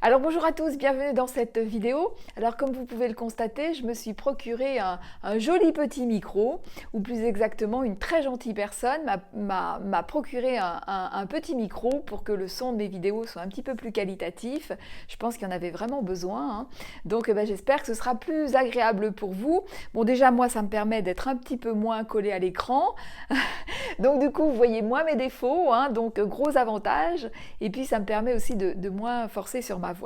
Alors bonjour à tous, bienvenue dans cette vidéo. Alors comme vous pouvez le constater, je me suis procuré un joli petit micro, ou plus exactement une très gentille personne m'a procuré un petit micro pour que le son de mes vidéos soit un petit peu plus qualitatif. Je pense qu'il y en avait vraiment besoin, hein. Donc j'espère que ce sera plus agréable pour vous. Bon, déjà moi ça me permet d'être un petit peu moins collé à l'écran, donc du coup vous voyez moins mes défauts, hein, donc gros avantage, et puis ça me permet aussi de moins forcer sur ma voix.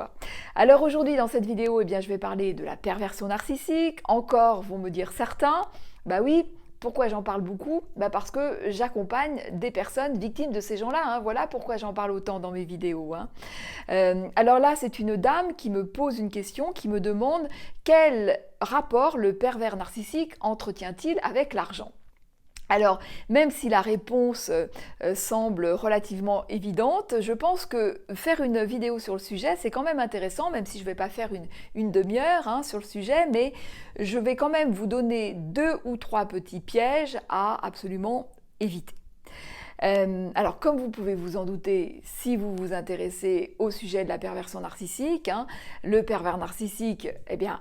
Alors aujourd'hui dans cette vidéo, je vais parler de la perversion narcissique. Encore, vont me dire certains, bah oui, pourquoi j'en parle beaucoup? Parce que j'accompagne des personnes victimes de ces gens-là, hein. Voilà pourquoi j'en parle autant dans mes vidéos, hein. Alors là, c'est une dame qui me pose une question, qui me demande quel rapport le pervers narcissique entretient-il avec l'argent? Alors, même si la réponse semble relativement évidente, je pense que faire une vidéo sur le sujet, c'est quand même intéressant, même si je ne vais pas faire une demi-heure, hein, sur le sujet, mais je vais quand même vous donner 2 ou 3 petits pièges à absolument éviter. Alors, comme vous pouvez vous en douter, si vous vous intéressez au sujet de la perversion narcissique, hein, le pervers narcissique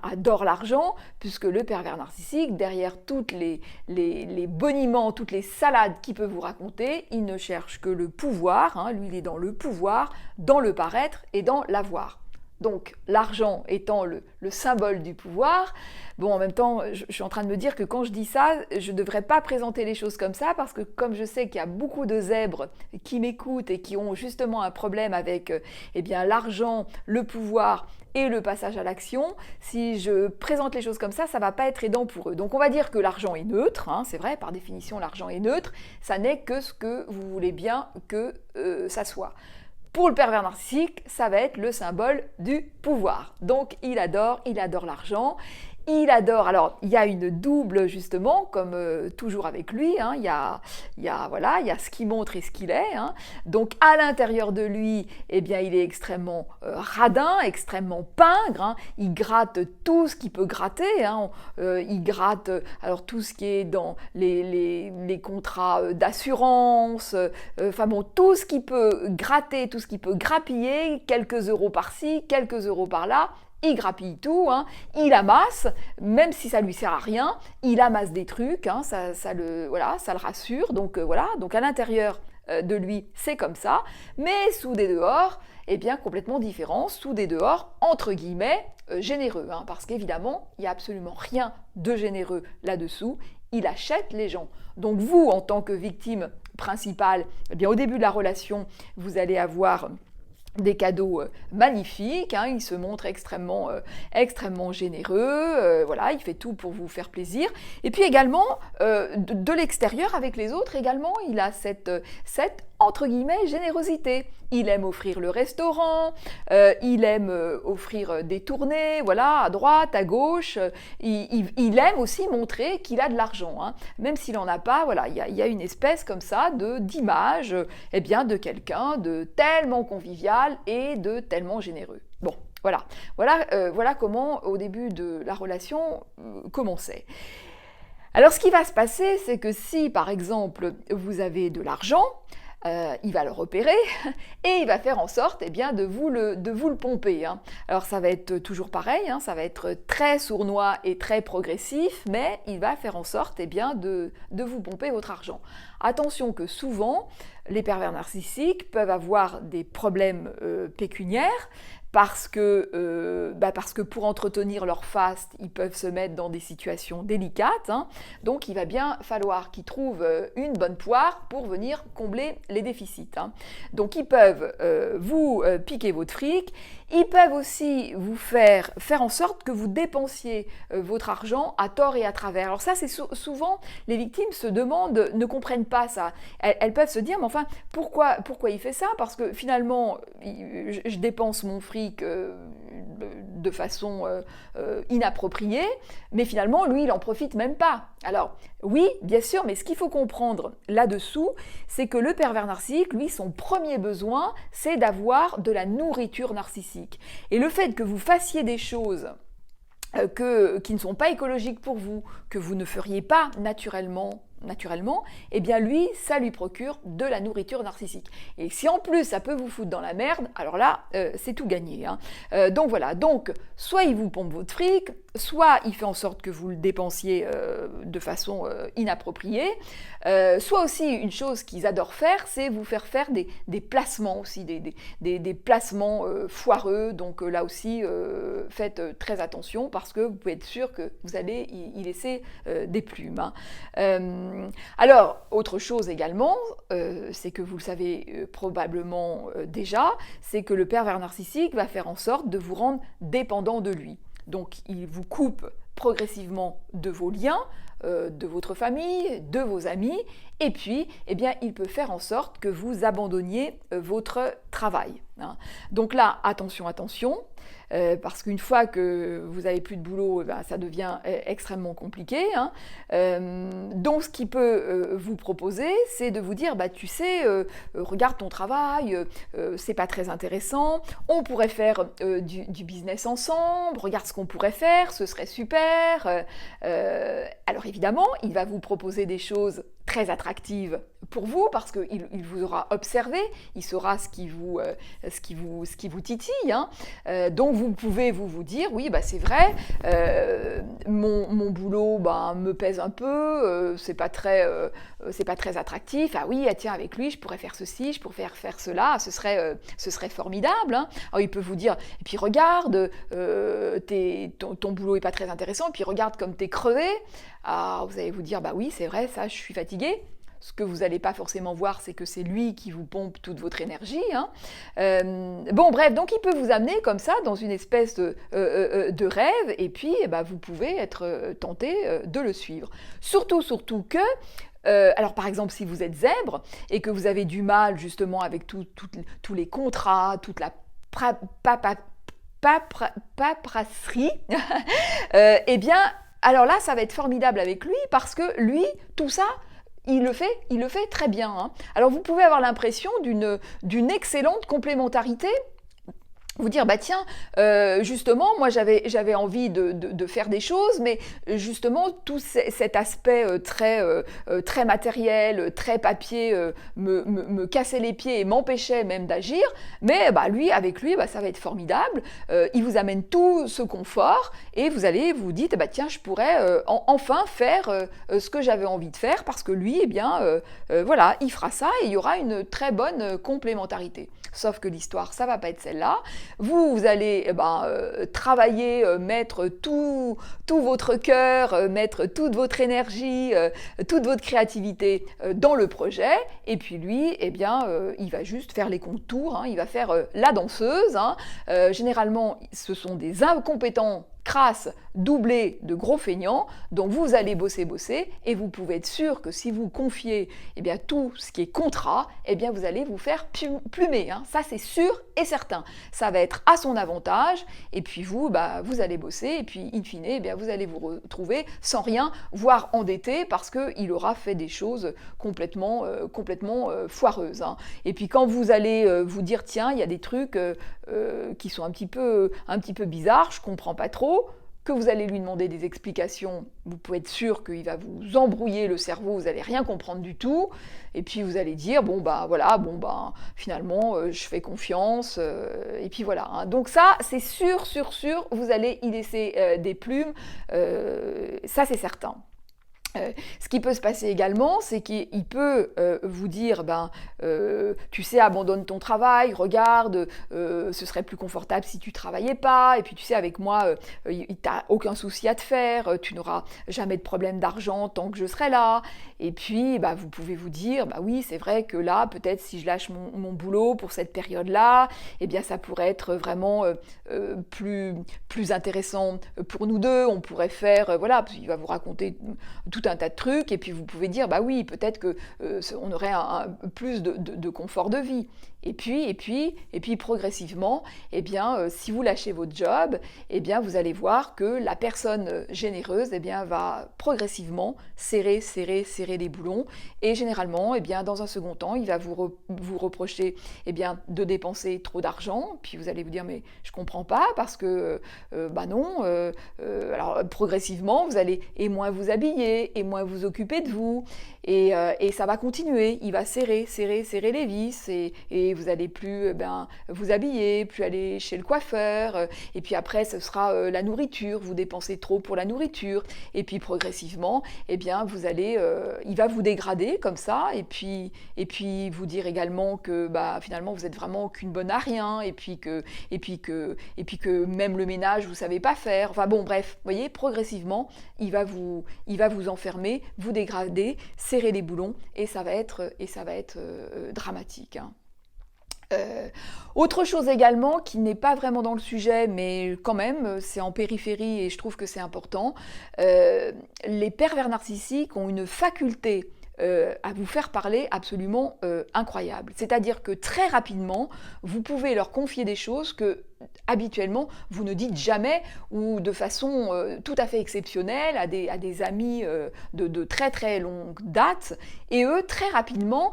adore l'argent, puisque le pervers narcissique, derrière toutes les boniments, toutes les salades qu'il peut vous raconter, il ne cherche que le pouvoir, hein. Lui il est dans le pouvoir, dans le paraître et dans l'avoir. Donc l'argent étant le symbole du pouvoir, bon, en même temps, je suis en train de me dire que quand je dis ça, je ne devrais pas présenter les choses comme ça, parce que comme je sais qu'il y a beaucoup de zèbres qui m'écoutent et qui ont justement un problème avec l'argent, le pouvoir et le passage à l'action, si je présente les choses comme ça ne va pas être aidant pour eux. Donc on va dire que l'argent est neutre, hein, c'est vrai, par définition l'argent est neutre, ça n'est que ce que vous voulez bien que ça soit. Pour le pervers narcissique, ça va être le symbole du pouvoir. Donc il adore l'argent. Il adore, alors il y a une double justement, comme toujours avec lui, hein, il y a ce qu'il montre et ce qu'il est, hein. Donc à l'intérieur de lui, il est extrêmement radin, extrêmement pingre, hein. Il gratte tout ce qu'il peut gratter, hein. Il gratte alors tout ce qui est dans les contrats d'assurance, tout ce qu'il peut gratter, tout ce qu'il peut grappiller, quelques euros par-ci, quelques euros par-là. Il grappille tout, hein, il amasse, même si ça lui sert à rien, il amasse des trucs, hein, ça le rassure, donc donc à l'intérieur de lui, c'est comme ça, mais sous des dehors, complètement différent, sous des dehors, entre guillemets, généreux, hein, parce qu'évidemment, il n'y a absolument rien de généreux là-dessous, il achète les gens. Donc vous, en tant que victime principale, au début de la relation, vous allez avoir des cadeaux magnifiques, hein, il se montre extrêmement généreux, il fait tout pour vous faire plaisir. Et puis également, de l'extérieur, avec les autres également, il a cette entre guillemets, générosité. Il aime offrir le restaurant, il aime offrir des tournées, à droite, à gauche. Il aime aussi montrer qu'il a de l'argent, hein. Même s'il n'en a pas, il y a une espèce comme ça d'image de quelqu'un de tellement convivial et de tellement généreux. Bon, voilà comment au début de la relation commençait. Alors ce qui va se passer, c'est que si par exemple vous avez de l'argent, il va le repérer et il va faire en sorte de vous le pomper, hein. Alors ça va être toujours pareil, hein, ça va être très sournois et très progressif, mais il va faire en sorte de vous pomper votre argent. Attention que souvent, les pervers narcissiques peuvent avoir des problèmes pécuniaires, parce que pour entretenir leur faste, ils peuvent se mettre dans des situations délicates, hein. Donc il va bien falloir qu'ils trouvent une bonne poire pour venir combler les déficits, hein. Donc ils peuvent vous piquer votre fric, ils peuvent aussi vous faire en sorte que vous dépensiez votre argent à tort et à travers. Alors ça, c'est souvent, les victimes se demandent, ne comprennent pas ça. Elles peuvent se dire, mais enfin, pourquoi il fait ça? Parce que finalement, je dépense mon fric de façon inappropriée, mais finalement, lui, il n'en profite même pas. Alors, oui, bien sûr, mais ce qu'il faut comprendre là-dessous, c'est que le pervers narcissique, lui, son premier besoin, c'est d'avoir de la nourriture narcissique. Et le fait que vous fassiez des choses qui ne sont pas écologiques pour vous, que vous ne feriez pas naturellement naturellement, eh bien lui, ça lui procure de la nourriture narcissique. Et si en plus ça peut vous foutre dans la merde, alors là, c'est tout gagné. Hein. Donc voilà, donc soit il vous pompe votre fric, soit il fait en sorte que vous le dépensiez de façon inappropriée, soit aussi une chose qu'ils adorent faire, c'est vous faire faire des placements aussi, des placements foireux. Donc là aussi, faites très attention parce que vous pouvez être sûr que vous allez y laisser des plumes. Hein. Alors, autre chose également, c'est que vous le savez probablement déjà, c'est que le pervers narcissique va faire en sorte de vous rendre dépendant de lui. Donc, il vous coupe progressivement de vos liens, de votre famille, de vos amis, et puis, eh bien, il peut faire en sorte que vous abandonniez votre travail. Hein. Donc là, attention, attention, parce qu'une fois que vous n'avez plus de boulot, ben, ça devient extrêmement compliqué. Hein. Donc, ce qu'il peut vous proposer, c'est de vous dire, bah, tu sais, regarde ton travail, c'est pas très intéressant, on pourrait faire du business ensemble, regarde ce qu'on pourrait faire, ce serait super. Alors évidemment, il va vous proposer des choses très attractive pour vous parce qu'il vous aura observé, il saura ce qui vous titille. Hein. Donc vous pouvez vous dire, oui, bah, c'est vrai, mon boulot bah, me pèse un peu, c'est pas très attractif. Ah oui, tiens, avec lui, je pourrais faire ceci, je pourrais faire cela, ce serait formidable. Hein. Alors il peut vous dire, et puis regarde, ton boulot est pas très intéressant, et puis regarde comme t'es crevé. Ah, vous allez vous dire, bah oui, c'est vrai, ça, je suis fatiguée. Ce que vous n'allez pas forcément voir, c'est que c'est lui qui vous pompe toute votre énergie. Hein. Bon, bref, donc il peut vous amener comme ça dans une espèce de rêve, et puis bah, vous pouvez être tenté de le suivre. Surtout que alors par exemple si vous êtes zèbre et que vous avez du mal justement avec tous les contrats, toute la paperasserie, eh bien alors là ça va être formidable avec lui parce que lui, tout ça, il le fait très bien. Hein. Alors vous pouvez avoir l'impression d'une excellente complémentarité. Vous dire, bah tiens, justement, moi j'avais envie de faire des choses, mais justement tout cet aspect très matériel, très papier me cassait les pieds et m'empêchait même d'agir, mais bah, avec lui, bah, ça va être formidable, il vous amène tout ce confort et vous allez vous dites, bah tiens, je pourrais enfin faire ce que j'avais envie de faire parce que lui, eh bien, voilà, il fera ça et il y aura une très bonne complémentarité. Sauf que l'histoire, ça va pas être celle-là. Vous allez travailler, mettre tout votre cœur, mettre toute votre énergie, toute votre créativité dans le projet. Et puis lui, eh bien, il va juste faire les contours, hein, il va faire la danseuse. Hein. Généralement, ce sont des incompétents crasses doublés de gros feignants, donc vous allez bosser et vous pouvez être sûr que si vous confiez eh bien, tout ce qui est contrat, eh bien, vous allez vous faire plumer, hein. Ça c'est sûr et certain, ça va être à son avantage et puis vous, bah, vous allez bosser et puis in fine, eh bien, vous allez vous retrouver sans rien, voire endetté parce qu'il aura fait des choses complètement foireuses. Hein. Et puis quand vous allez vous dire tiens, il y a des trucs qui sont un petit peu bizarres, je comprends pas trop, que vous allez lui demander des explications, vous pouvez être sûr qu'il va vous embrouiller le cerveau, vous n'allez rien comprendre du tout, et puis vous allez dire, bon bah voilà, bon bah finalement je fais confiance, et puis voilà. Hein. Donc ça, c'est sûr, vous allez y laisser des plumes, ça c'est certain. Ce qui peut se passer également, c'est qu'il peut vous dire, tu sais, abandonne ton travail, regarde, ce serait plus confortable si tu travaillais pas, et puis tu sais, avec moi, t'as aucun souci à te faire, tu n'auras jamais de problème d'argent tant que je serai là, et puis vous pouvez vous dire, oui, c'est vrai que là, peut-être si je lâche mon boulot pour cette période-là, eh bien ça pourrait être vraiment plus intéressant pour nous deux, on pourrait faire, voilà, il va vous raconter tout un tas de trucs, et puis vous pouvez dire, bah oui, peut-être que on aurait plus de confort de vie. Et puis progressivement, eh bien, si vous lâchez votre job, eh bien, vous allez voir que la personne généreuse, eh bien, va progressivement serrer les boulons. Et généralement, eh bien, dans un second temps, il va vous reprocher, eh bien, de dépenser trop d'argent. Puis vous allez vous dire, mais je comprends pas parce que, non. Alors progressivement, vous allez moins vous habiller, occupez et moins vous occupez de vous. Et ça va continuer. Il va serrer les vis et vous allez plus vous habiller, plus aller chez le coiffeur. Et puis après, ce sera la nourriture. Vous dépensez trop pour la nourriture. Et puis progressivement, eh bien, il va vous dégrader comme ça. Et puis vous dire également que finalement, vous êtes vraiment qu'une bonne à rien. Et puis que même le ménage, vous savez pas faire. Enfin bon, bref, vous voyez, progressivement, il va vous enfermer, vous dégrader, serrer les boulons, et ça va être dramatique, hein. Autre chose également qui n'est pas vraiment dans le sujet, mais quand même, c'est en périphérie et je trouve que c'est important, les pervers narcissiques ont une faculté à vous faire parler absolument incroyable. C'est-à-dire que très rapidement, vous pouvez leur confier des choses que habituellement vous ne dites jamais ou de façon tout à fait exceptionnelle à des amis de très très longue date, et eux très rapidement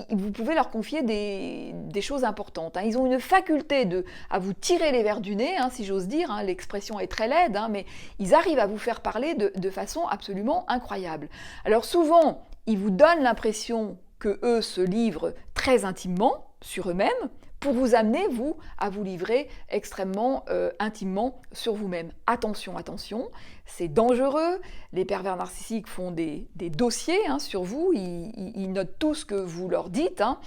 vous pouvez leur confier des choses importantes, hein. Ils ont une faculté à vous tirer les vers du nez, hein, si j'ose dire, hein. L'expression est très laide, hein, mais ils arrivent à vous faire parler de façon absolument incroyable. Alors souvent ils vous donnent l'impression que eux se livrent très intimement sur eux-mêmes pour vous amener, vous, à vous livrer extrêmement intimement sur vous-même. Attention, attention, c'est dangereux. Les pervers narcissiques font des dossiers, hein, sur vous, ils notent tout ce que vous leur dites, hein.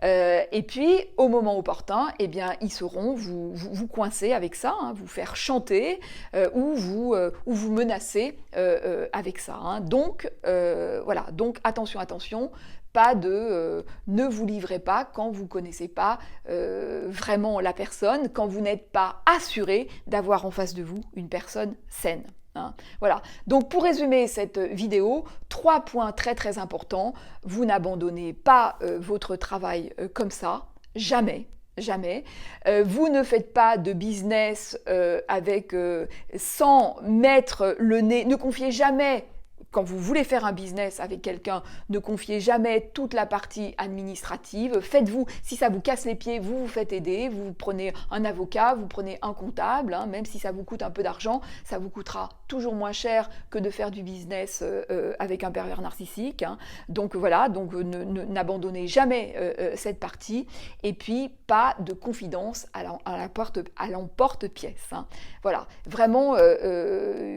Et puis, au moment opportun, eh bien, ils sauront vous coincer avec ça, hein, vous faire chanter ou vous menacer avec ça, hein. Donc, voilà, donc attention, attention. Ne vous livrez pas quand vous ne connaissez pas vraiment la personne, quand vous n'êtes pas assuré d'avoir en face de vous une personne saine, hein. Voilà. Donc pour résumer cette vidéo, 3 points très très importants. Vous n'abandonnez pas votre travail comme ça, jamais. Jamais. Vous ne faites pas de business sans mettre le nez. Ne confiez jamais. Quand vous voulez faire un business avec quelqu'un, ne confiez jamais toute la partie administrative. Faites-vous, si ça vous casse les pieds, vous vous faites aider, vous prenez un avocat, vous prenez un comptable, hein, même si ça vous coûte un peu d'argent, ça vous coûtera toujours moins cher que de faire du business avec un pervers narcissique, hein. Donc voilà, donc n'abandonnez jamais cette partie, et puis pas de confidence à l'emporte-pièce, hein. Voilà, vraiment,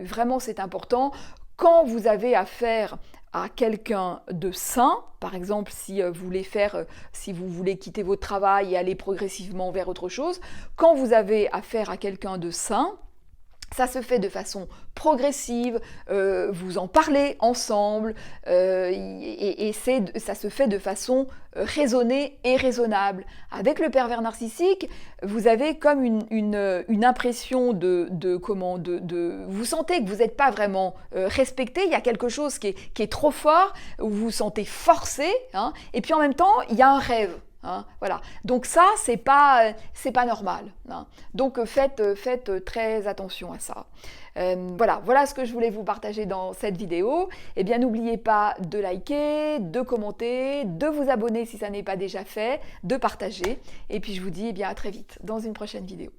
vraiment c'est important. Quand vous avez affaire à quelqu'un de sain, par exemple si vous voulez quitter votre travail et aller progressivement vers autre chose, quand vous avez affaire à quelqu'un de sain, ça se fait de façon progressive, vous en parlez ensemble, et ça se fait de façon raisonnée et raisonnable. Avec le pervers narcissique, vous avez comme une impression vous sentez que vous n'êtes pas vraiment respecté, il y a quelque chose qui est trop fort, vous vous sentez forcé, hein, et puis en même temps, il y a un rêve. Hein, voilà. Donc ça, c'est pas normal, hein. Donc faites très attention à ça. Voilà ce que je voulais vous partager dans cette vidéo. Eh bien, n'oubliez pas de liker, de commenter, de vous abonner si ça n'est pas déjà fait, de partager. Et puis je vous dis à très vite dans une prochaine vidéo.